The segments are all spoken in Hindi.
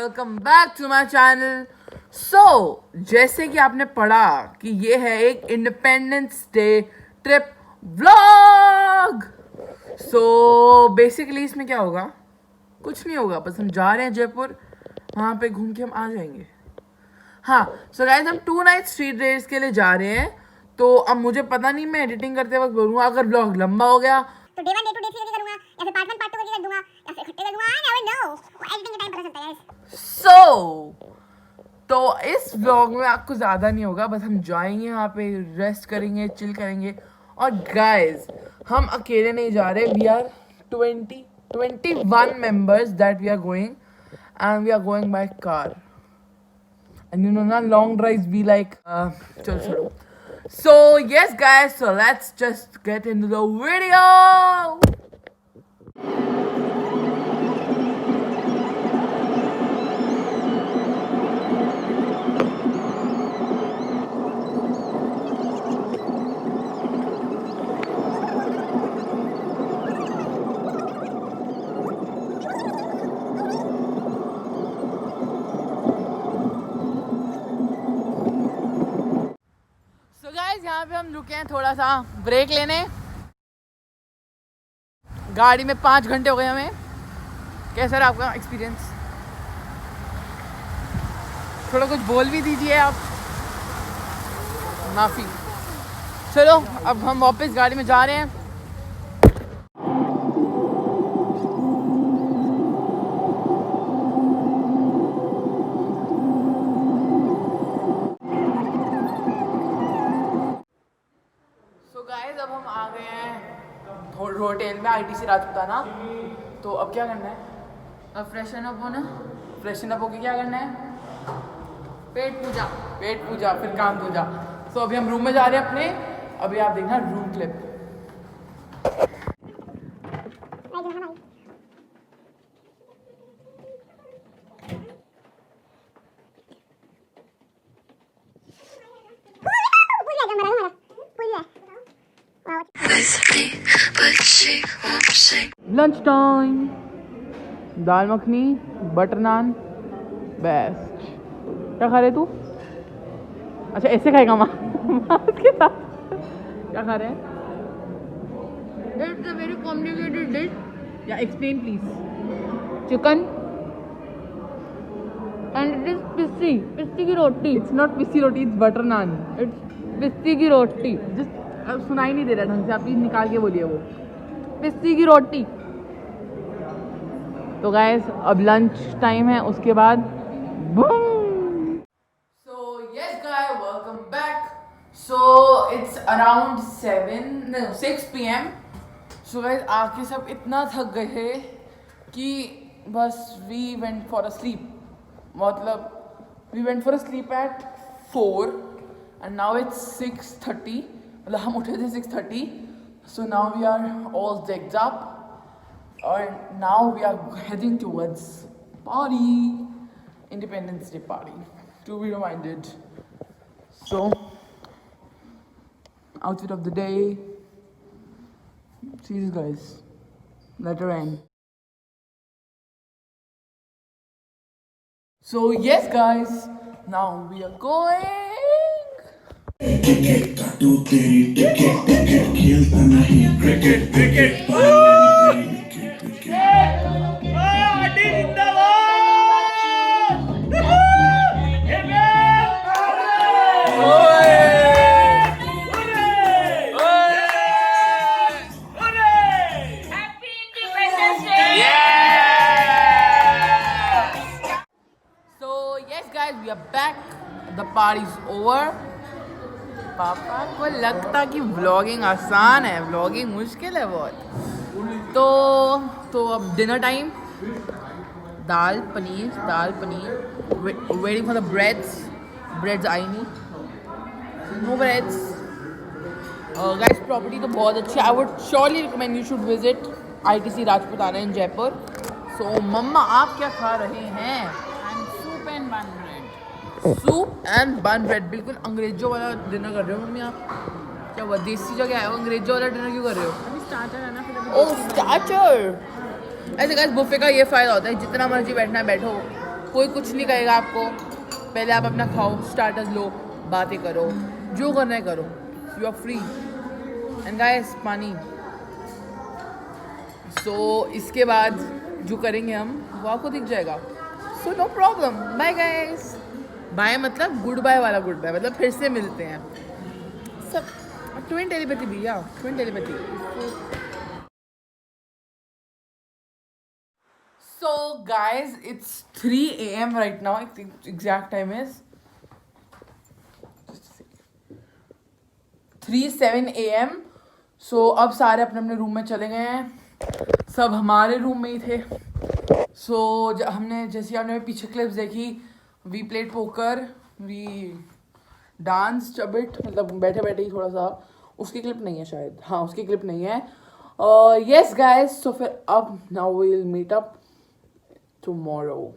Welcome back to my channel. जैसे कि आपने पढ़ा कि ये है एक independence day trip vlog. Basically इसमें क्या होगा, कुछ नहीं होगा, बस हम जा रहे हैं जयपुर, वहाँ पे घूम के हम आ जाएंगे। हाँ, सो गाइस हम 2 नाइट स्ट्रीट रेस के लिए जा रहे हैं। तो अब मुझे पता नहीं, मैं एडिटिंग करते वक्त बोलूँगा अगर व्लॉग लंबा हो गया तो डे 1 डे 2 डे 3 करके करूंगा या फिर पार्ट 1 पार्ट 2 करके कर दूंगा या फिर इकट्ठे कर दूंगा। आई नेवर नो, वो एडिटिंग के टाइम पता चलता है गाइस। तो इस व्लॉग में आपको ज़्यादा नहीं होगा, बस हम जाएंगे वहाँ पे, रेस्ट करेंगे, चिल करेंगे। और गाइस हम अकेले नहीं जा रहे, we are 21 members that we are going and we are going by car. And you know ना, लॉन्ग ड्राइव्स बी लाइक चलो छोड़ो। So yes guys, so let's just get into the video. यहाँ पे हम रुके हैं थोड़ा सा ब्रेक लेने। गाड़ी में 5 घंटे हो गए हमें। कैसा रहा आपका एक्सपीरियंस? थोड़ा कुछ बोल भी दीजिए आप, माफ़ी। चलो अब हम वापस गाड़ी में जा रहे हैं। अब हम आ गए हैं होटल में, ITC राजपुताना। तो अब क्या करना है? अब फ्रेशन अप होना, फ्रेशन अप होके क्या करना है? पेट पूजा फिर काम दूजा। तो अभी हम रूम में जा रहे हैं अपने। अभी आप देखना रूम क्लिप। लंच टाइम, दाल मखनी, बटर नान, बेस्ट। क्या खा रहे तू? अच्छा ऐसे खाएगा माँ के साथ? क्या खा रहे हैं? It's a very complicated dish. या explain please. Chicken and it is पिस्सी की रोटी। इट्स नॉट पिस्सी roti, it's butter naan. It's पिस्सी की रोटी। जस्ट अब सुनाई नहीं दे रहा ढंग से, आप प्लीज निकाल के बोलिए। वो पिस्सी की रोटी। तो गाइस अब लंच टाइम है, उसके बाद boom. So yes guys, welcome back. So it's around 6 PM। So guys आके सब इतना थक गए थे कि बस we went for a sleep. मतलब we went for a sleep at 4 and now it's 6:30। मतलब हम उठे थे 6:30। So now we are all decked up and now we are heading towards party, Independence Day party, to be reminded. So outfit of the day, see these guys, letter N. So yes guys, now we are going. Ticket काटू तेरी टिकट खेलता नहीं cricket cricket So yes guys, we are back. The party's over. पापा को लगता कि व्लॉगिंग आसान है, व्लॉगिंग मुश्किल है बहुत। तो अब dinner time. Dal paneer waiting for the breads आई नहीं, नो ब्रेड्स। गाइस प्रॉपर्टी तो बहुत अच्छी है। I would surely recommend you should visit ITC Rajputana in Jaipur. So मम्मा आप क्या खा रहे हैं? Soup and bun bread. Soup and bun bread. बिल्कुल अंग्रेजों वाला डिनर कर रहे हो मम्मी आप। क्या हुआ, देसी जगह आए हो, अंग्रेजों वाला डिनर क्यों कर रहे हो? अभी स्टार्टर है ना, फिर अभी ओह स्टार्टर। ऐसे गाइस बुफे का ये फ़ायदा होता है, जितना मर्जी बैठना है बैठो, कोई कुछ नहीं कहेगा आपको। पहले आप अपना खाओ, स्टार्टर्स लो, बातें करो, जो करना है करो, you are free. And guys pani. So इसके बाद जो करेंगे हम वो आपको दिख जाएगा। So no problem. Bye guys. Bye मतलब गुड बाय वाला गुड बाय, मतलब फिर से मिलते हैं सब। ट्विन टेलीपैथी भैया, twin telepathy. So guys, it's 3 a.m. right now. I think exact time is 3:07 a.m. So अब सारे अपने अपने रूम में चले गए हैं। सब हमारे रूम में ही थे। So हमने जैसे आपने पीछे क्लिप्स देखी, we played poker, we dance a bit, मतलब बैठे बैठे ही थोड़ा सा। उसकी क्लिप नहीं है शायद, हाँ उसकी क्लिप नहीं है। यस गाइस, तो फिर अब now we will meet up tomorrow.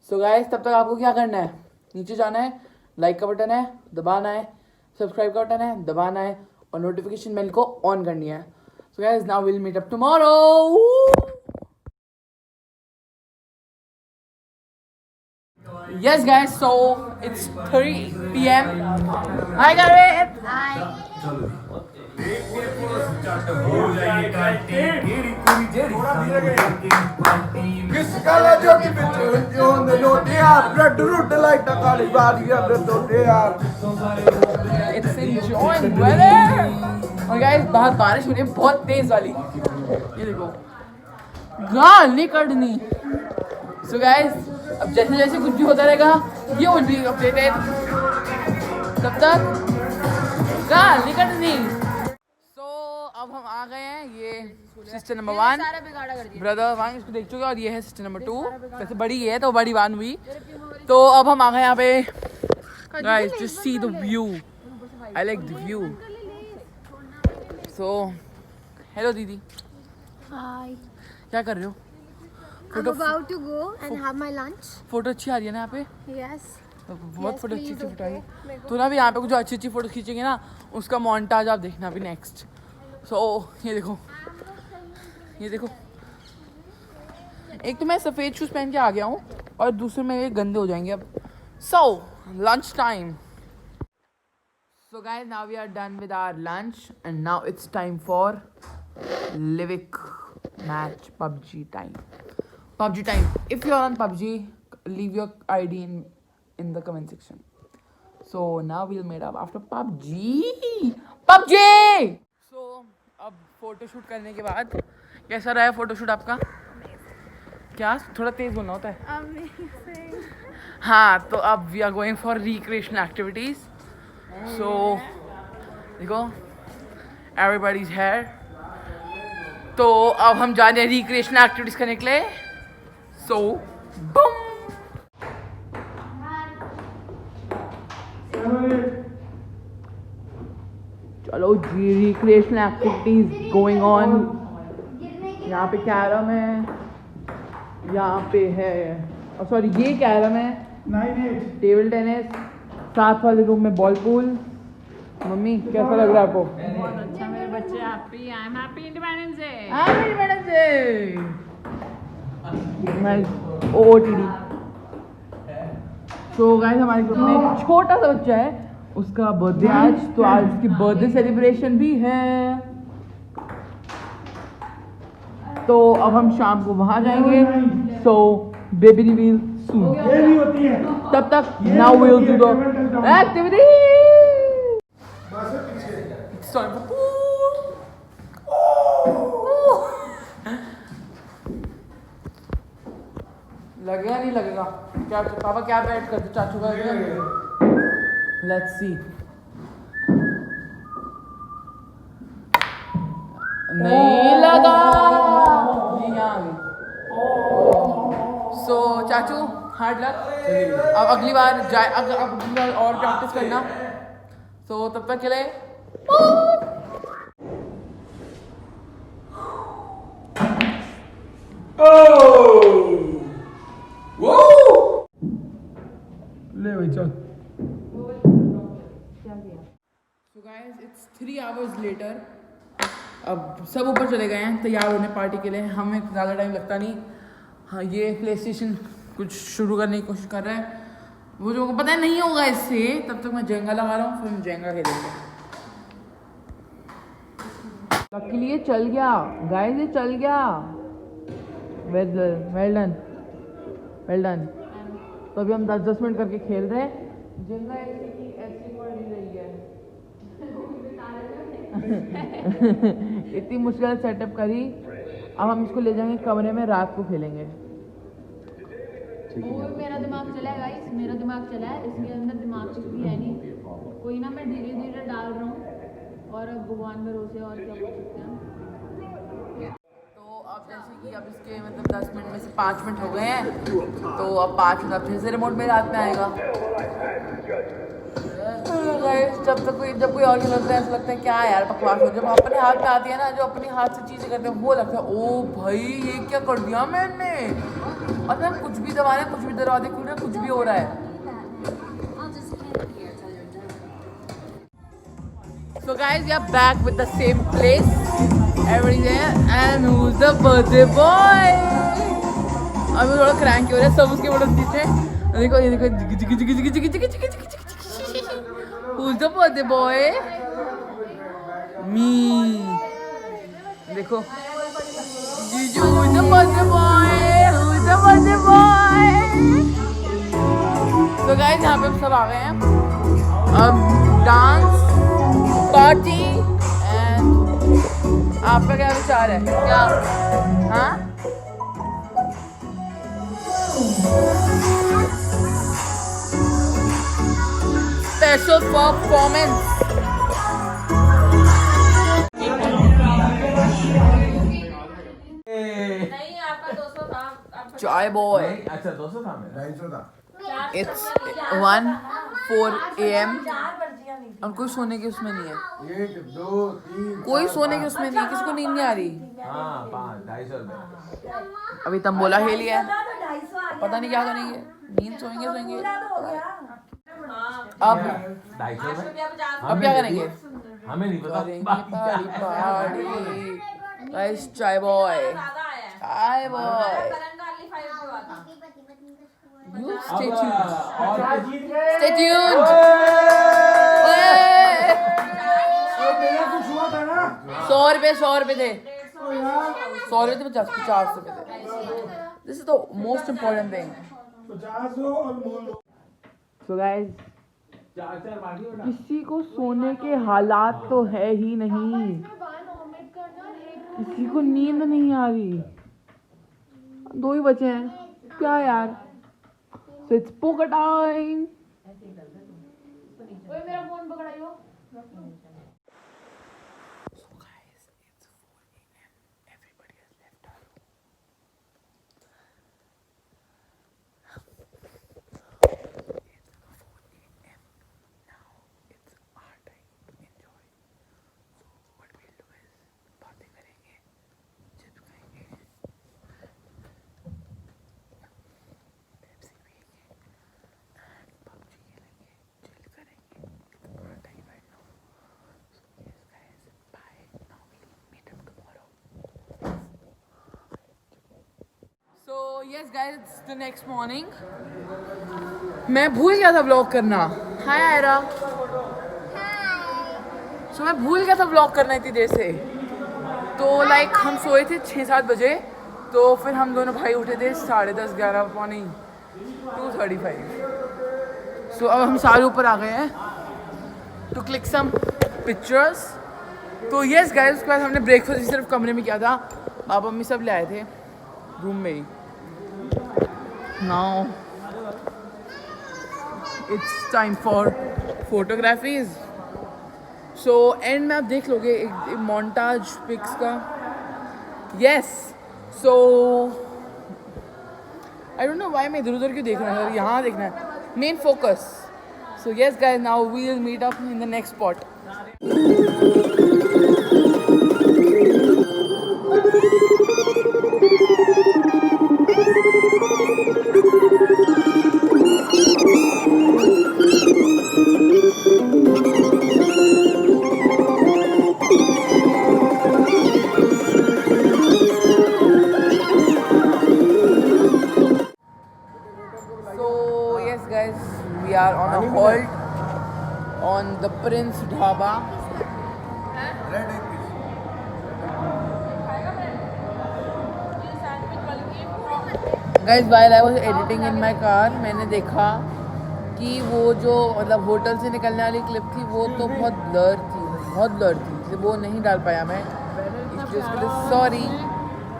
So guys, तब तक आपको क्या करना है, नीचे जाना है, लाइक का बटन है दबाना है, सब्सक्राइब का बटन है दबाना है, और नोटिफिकेशन बेल को ऑन करनी है। So guys, now we will meet up tomorrow. Yes guys, so it's 3 p.m. Hi Garvit. किस काला जो कि बिच जोन दे लोटे यार ब्रेड रूट लाइट काली बारी अब्र तोटे यार। It's enjoying weather. और गाइस बाहर बारिश हो रही है बहुत तेज वाली, ये देखो, गाली कटनी। सो गाइस, अब जैसे जैसे कुछ भी होता रहेगा ये विल बी अपडेटेड। तब तक गाली कटनी। सो अब हम आ गए हैं, ये सिस्टर नंबर 1 ब्रदर 1 इसको देख चुके, और ये है सिस्टर नंबर 2। वैसे बड़ी है तो बड़ी 1 हुई। तो अब हम आ गए यहाँ पे। Guys just see the view, I like the view. So hello दीदी। Hi. क्या कर रहे हो? I'm about to go and have my lunch. Photo अच्छी आ रही है ना यहाँ पे? Yes. बहुत फोटो अच्छी please, अच्छी फोटो आई। okay. तो ना भी यहाँ पे कुछ अच्छी अच्छी फोटो खींचेंगे ना, उसका मोन्टाज आप देखना अभी नेक्स्ट। सो ये देखो, ये देखो, एक तो मैं सफ़ेद शूज़ पहन के आ गया हूँ और दूसरे में ये गंदे हो जाएंगे अब। So lunch time. So guys, now we are done with our lunch and now it's time for लिविक match PUBG time. PUBG time. If you are on PUBG, leave your ID in the comment section. So now we'll meet up after PUBG. PUBG. So अब फोटोशूट करने के बाद कैसा रहा है फोटोशूट आपका? क्या थोड़ा तेज बोलना होता है? Amazing. हाँ, तो अब we are going for recreational activities. So देखो, एवरीबॉडी इज हेयर। तो अब हम जा रहे हैं रिक्रिएशनल एक्टिविटीज करने के लिए। So, boom! चलो जी, रिक्रिएशनल एक्टिविटीज गोइंग ऑन। यहाँ पे कैरम है, यहाँ पे है, सॉरी ये कैरम है, टेबल टेनिस, साथ वाले रूम में बॉल पूल। मम्मी कैसा लग रहा है आपको? बहुत अच्छा, मेरे बच्चे happy. I am happy independence day. Happy independence day. OOTD। तो गाइस, हमारे ग्रुप में एक छोटा सा बच्चा है, उसका बर्थडे आज, तो आज उसकी बर्थडे सेलिब्रेशन भी है। तो अब हम शाम को वहां जाएंगे। So baby reveal soon. तब तक now we will do the activity. लगेगा नहीं लगेगा? क्या पापा क्या बैठ कर दो चाचू का? Let's see. नहीं लगा। ये यहाँ आ गई। सो चाचू हार्ड लक। अब अगली बार जाए, अगर अब अगली बार और प्रैक्टिस करना। सो तब तक के लिए ले भाई चल। So guys, it's 3 hours later. अब सब ऊपर चले गए हैं तैयार होने पार्टी के लिए। हमें ज़्यादा टाइम लगता नहीं। हाँ, ये प्ले स्टेशन कुछ शुरू करने की कोशिश कर रहा है। वो जो पता है नहीं होगा इससे, तब तक मैं जेंगा लगा रहा हूँ, फिर हम जेंगा खेलेंगे। लकीली ये चल गया गाइस, ये चल गया। Well done. तो अभी हम 10-10 मिनट करके खेल रहे हैं। जेंगा ऐसी पड़ नहीं रही है। इतनी मुश्किल सेटअप करी। अब हम इसको ले जाएंगे कमरे में, रात को खेलेंगे। मेरा दिमाग चला है गाइस, मेरा दिमाग चला है। इसके अंदर दिमाग कुछ भी है नहीं, कोई ना मैं धीरे धीरे डाल रहा हूँ और अब भगवान भरोसे और क्या बोल सकते हैं। तो अब जैसे कि अब इसके मतलब 10 मिनट में से 5 मिनट हो गए हैं, तो अब 5 मिनट फिर से रिमोट मेरे हाथ में आएगा। जब कोई और खेलता है ऐसा लगता है क्या यार बकवास हो। जब अपने हाथ में आती है ना, जो अपने हाथ से चीज़ें करते हैं, वो लगता है ओ भाई ये क्या कर दिया मैंने। और मैं कुछ भी दबा रहे, कुछ भी दरवाजे खुल रहे, कुछ भी हो रहा है। So guys, we are back with the same place. Everybody there, and who's the birthday boy? अभी थोड़ा क्रैंक हो रहा है, सब उसके बड़े पीछे। देखो ये देखो, who's the birthday boy? Me. देखो, who's the birthday boy? Who's the birthday boy? So guys, यहाँ पे हम सब आ गए हैं। अब डांस पार्टी एंड आपका क्या विचार है? क्या हाँ? Special performance. नहीं आपका 200 था। चाय बॉय। अच्छा 200 था, मेरा 250 था। It's 1:04 AM और कोई सोने के उसमें नहीं है। 1 2 3 कोई सोने के उसमें नहीं है, किसको नींद नहीं आ रही। हाँ 250 रुपए। अभी तंबोला खेली है, पता नहीं क्या करेंगे। नींद सोएंगे अब 250 रुपए। अब क्या करेंगे? हमें नहीं पता। गाइस चाय बॉय, चाय boy. You stay tuned. Stay tuned. मेरा कुछ हुआ था ना। 100 रुपए थे। 100 रुपए थे, 50 रुपए थे। This is the most important thing. 50 और मोल। So guys, 4 बाकी होना। किसी को सोने के हालात तो है ही नहीं, किसी को नींद नहीं आ रही। 2 ही बचे हैं क्या यार। So it's poker time. ओए मेरा phone पकड़ाइयो। So guys, it's 4 AM. Everybody has left our room. It's 4 AM. Now it's our time to enjoy. So what we'll do is बातें करेंगे, चिप्स खाएंगे, पेप्सी पिएंगे, and PUBG खेलेंगे, chill करेंगे. It's our time right now. So yes guys, bye. Now we'll meet up tomorrow. So yes guys, it's the next morning. मैं भूल गया था व्लॉग करना। हाय आयरा। सो मैं भूल गया था व्लॉग करना इतनी देर से। तो लाइक हम सोए थे 6-7 बजे, तो फिर हम दोनों भाई उठे थे 10:30, 11 पौने 2:35। सो अब हम सारे ऊपर आ गए हैं टू क्लिक सम पिक्चर्स। तो यस गाइस, उसके बाद हमने ब्रेकफास्ट सिर्फ कमरे में किया था, पापा मम्मी सब ले आए थे रूम में ही। Now it's time for photographies. So end में आप देख लोगे एक मोन्टाज पिक्स का। Yes, so I don't know why मैं इधर उधर क्यों देख रहा हूँ, यहाँ देखना है main focus. So yes guys, now we will meet up in the next spot. on the Prince Dhaba. Red एक piece Guys, while I was editing in my car, मैंने देखा कि वो जो मतलब होटल से निकलने वाली क्लिप थी वो तो बहुत ब्लर थी, इसलिए वो नहीं डाल पाया मैं, इसलिए उसके लिए सॉरी।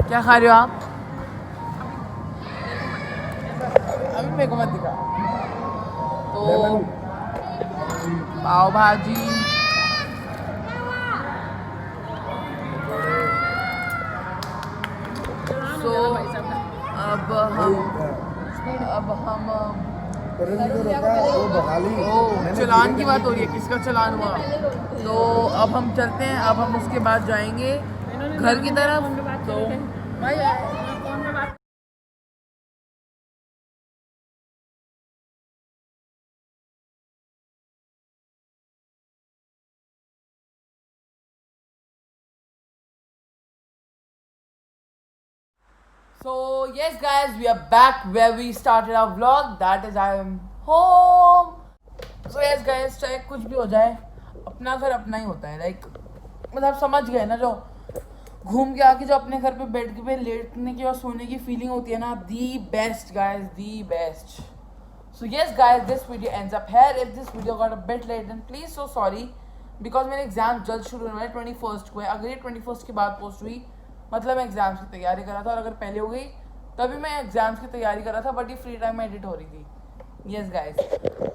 क्या खा रहे हो आप? अभी मेरे को मत दिखा। तो पाव भाजी, तो अब हम चलान की बात हो रही है, किसका चलान हुआ? तो अब हम चलते हैं, अब हम उसके बाद जाएंगे घर की तरफ। तो So yes guys, we are back where we started our vlog. That is I am home. So yes guys, चाहे कुछ भी हो जाए, अपना घर अपना ही होता है। लाइक मतलब समझ गए ना, जो घूम के आके जो अपने घर पे बेड पे लेटने की और सोने की फीलिंग होती है ना, the best guys, the best. So yes guys, this video ends up here. If this video got a bit late, then please so sorry, because मेरे एग्जाम जल्द शुरू होने वाले 21st को है। अगर ये 21st के बाद पोस्ट हुई मतलब मैं एग्जाम्स की तैयारी कर रहा था, और अगर पहले हो गई तभी मैं एग्जाम्स की तैयारी कर रहा था, बट ये फ्री टाइम में एडिट हो रही थी। Yes guys,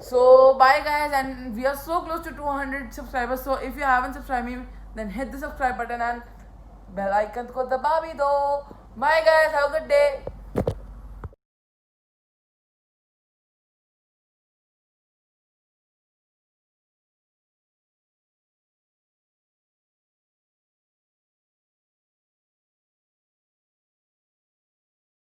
so bye guys, and we are so close to 200 subscribers. So if you haven't subscribe me, then hit the subscribe button and bell icon को दबा भी दो। Bye guys, have a good day.